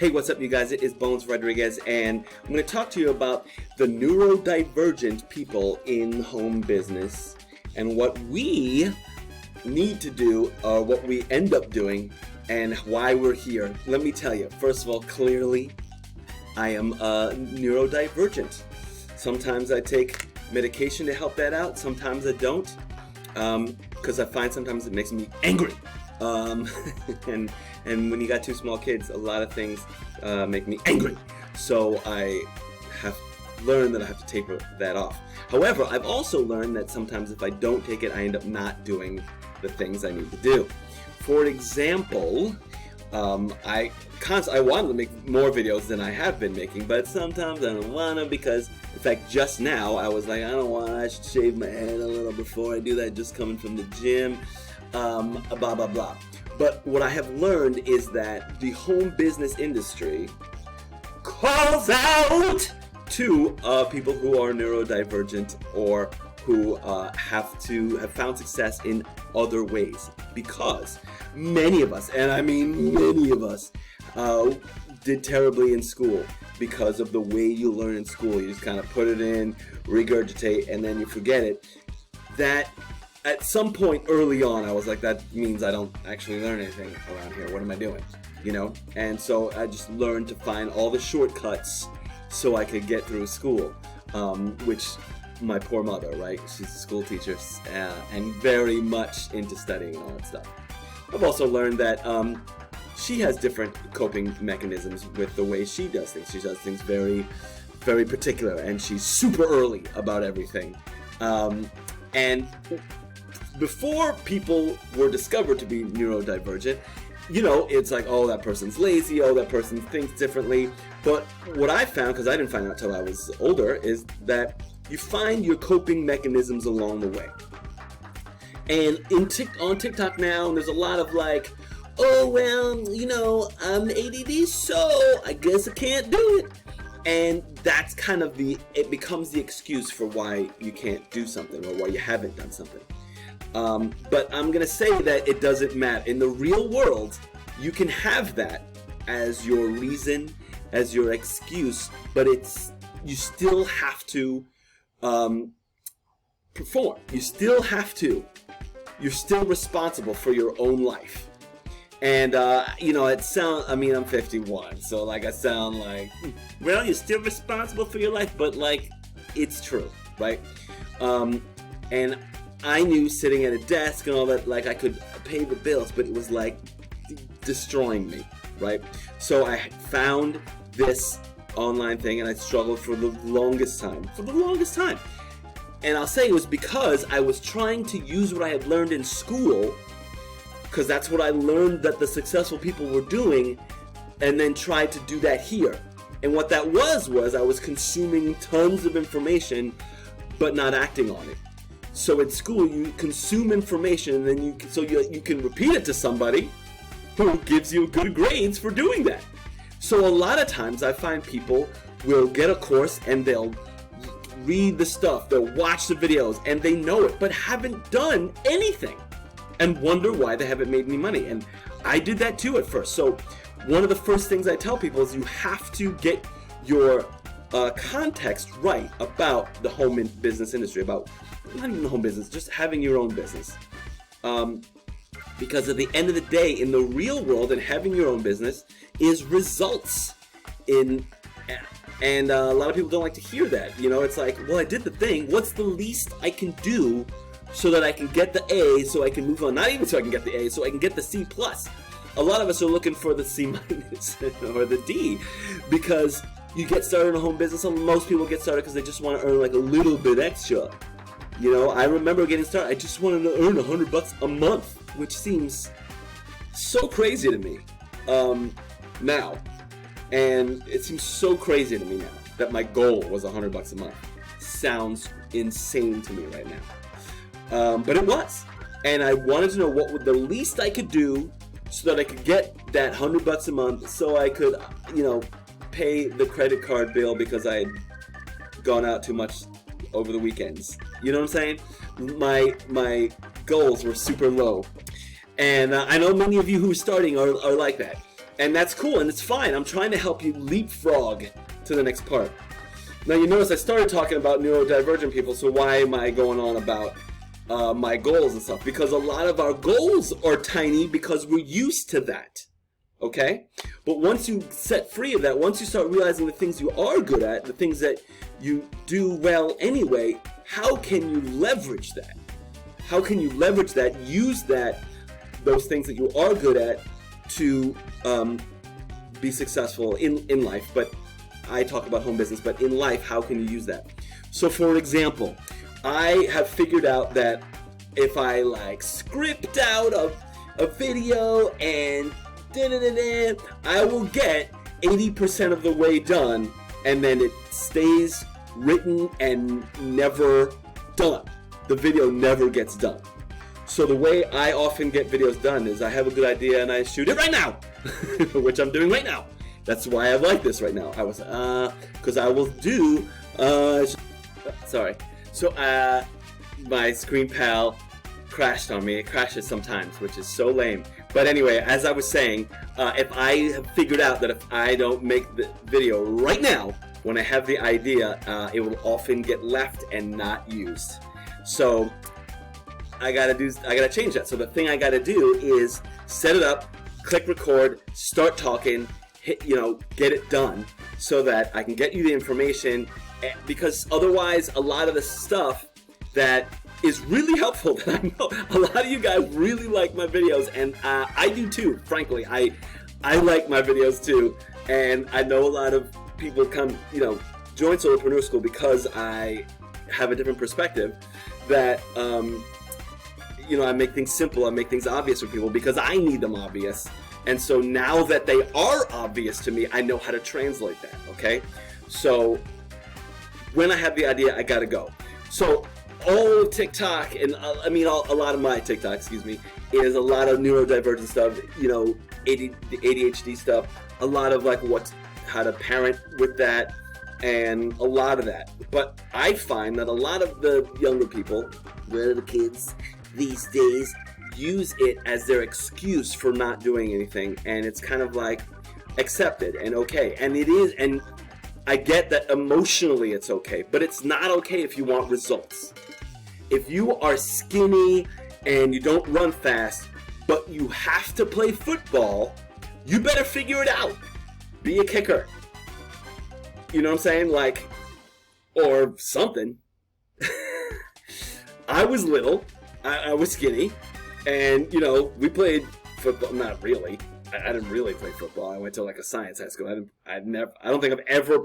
Hey, what's up, you guys? It is Bones Rodriguez, and I'm going to talk to you about the neurodivergent people in home business and what we need to do, or what we end up doing, and why we're here. Let me tell you, first of all, clearly, I am neurodivergent. Sometimes I take medication to help that out. Sometimes I don't, because I find sometimes it makes me angry. And when you got two small kids, a lot of things make me angry. So I have learned that I have to taper that off. However, I've also learned that sometimes if I don't take it, I end up not doing the things I need to do. For example, I wanted to make more videos than I have been making, but sometimes I don't want to, because in fact just now I was like, I should shave my head a little before I do that, just coming from the gym, blah blah blah. But what I have learned is that the home business industry calls out to people who are neurodivergent or who have found success in other ways, because many of us, and I mean many of us, did terribly in school because of the way you learn in school. You just kind of put it in, regurgitate, and then you forget it. That at some point early on, I was like, that means I don't actually learn anything around here. What am I doing? You know? And so I just learned to find all the shortcuts so I could get through school, which my poor mother, right? She's a school teacher and very much into studying and all that stuff. I've also learned that she has different coping mechanisms with the way she does things. She does things very, very particular, and she's super early about everything. And before people were discovered to be neurodivergent, you know, it's like, oh, that person's lazy, oh, that person thinks differently. But what I found, because I didn't find out till I was older, is that you find your coping mechanisms along the way. And on TikTok now, there's a lot of like, oh, well, you know, I'm ADD, so I guess I can't do it. And that's kind of it becomes the excuse for why you can't do something or why you haven't done something. But I'm going to say that it doesn't matter. In the real world, you can have that as your reason, as your excuse, but you still have to perform. You still have to. You're still responsible for your own life. And, you know, I'm 51, so like I sound like, well, you're still responsible for your life, but like, it's true, right? And I knew sitting at a desk and all that, like I could pay the bills, but it was like destroying me, right? So I found this online thing and I struggled for the longest time. And I'll say it was because I was trying to use what I had learned in school, because that's what I learned that the successful people were doing, and then tried to do that here. And what that was I was consuming tons of information, but not acting on it. So at school, you consume information, and then you can repeat it to somebody who gives you good grades for doing that. So a lot of times I find people will get a course and they'll read the stuff, they'll watch the videos, and they know it, but haven't done anything, and wonder why they haven't made any money. And I did that too at first. So one of the first things I tell people is you have to get your context right about the home business industry, about not even the home business, just having your own business. Because at the end of the day, in the real world, and having your own business is results. And a lot of people don't like to hear that. You know, it's like, well, I did the thing. What's the least I can do so that I can get the A, so I can move on? Not even so I can get the A, so I can get the C+. A lot of us are looking for the C- or the D, because you get started in a home business, and most people get started because they just want to earn like a little bit extra. You know, I remember getting started, I just wanted to earn $100 a month, which seems so crazy to me now. And it seems so crazy to me now that my goal was $100 a month. Sounds insane to me right now. But it was. And I wanted to know what would the least I could do so that I could get that $100 a month, so I could, you know, pay the credit card bill because I had gone out too much over the weekends. You know what I'm saying? My goals were super low. And I know many of you who are starting are like that. And that's cool, and it's fine. I'm trying to help you leapfrog to the next part. Now, you notice I started talking about neurodivergent people, so why am I going on about my goals and stuff? Because a lot of our goals are tiny because we're used to that, okay? But once you set free of that, once you start realizing the things you are good at, the things that you do well anyway, how can you leverage that? How can you leverage that, use those things that you are good at to be successful in life? But I talk about home business, but in life, how can you use that? So for example, I have figured out that if I like script out a video and I will get 80% of the way done, and then it stays written and never done. The video never gets done. So the way I often get videos done is I have a good idea and I shoot it right now, which I'm doing right now. That's why I like this right now. I was, because I will do, sorry. So, my Screen Pal crashed on me. It crashes sometimes, which is so lame. But anyway, as I was saying, if I have figured out that if I don't make the video right now, when I have the idea, it will often get left and not used. So, I gotta change that. So the thing I gotta do is set it up, click record, start talking, get it done so that I can get you the information, because otherwise a lot of the stuff that is really helpful, that I know a lot of you guys really like my videos, and I do too, frankly. I like my videos too, and I know a lot of people come, join Solopreneur School because I have a different perspective that, I make things simple, I make things obvious for people because I need them obvious. And so now that they are obvious to me, I know how to translate that, okay? So when I have the idea, I gotta go. So all of TikTok, and a lot of my TikTok, is a lot of neurodivergent stuff, the ADHD stuff, a lot of how to parent with that, and a lot of that. But I find that a lot of the younger people, the kids these days, use it as their excuse for not doing anything, and it's kind of like accepted and okay, and it is, and I get that emotionally it's okay, but it's not okay if you want results. If you are skinny and you don't run fast, but you have to play football, you better figure it out. Be a kicker. You know what I'm saying? Or something. I was little, I was skinny, and, we played football. Not really. I didn't really play football. I went to a science high school. I don't think I've ever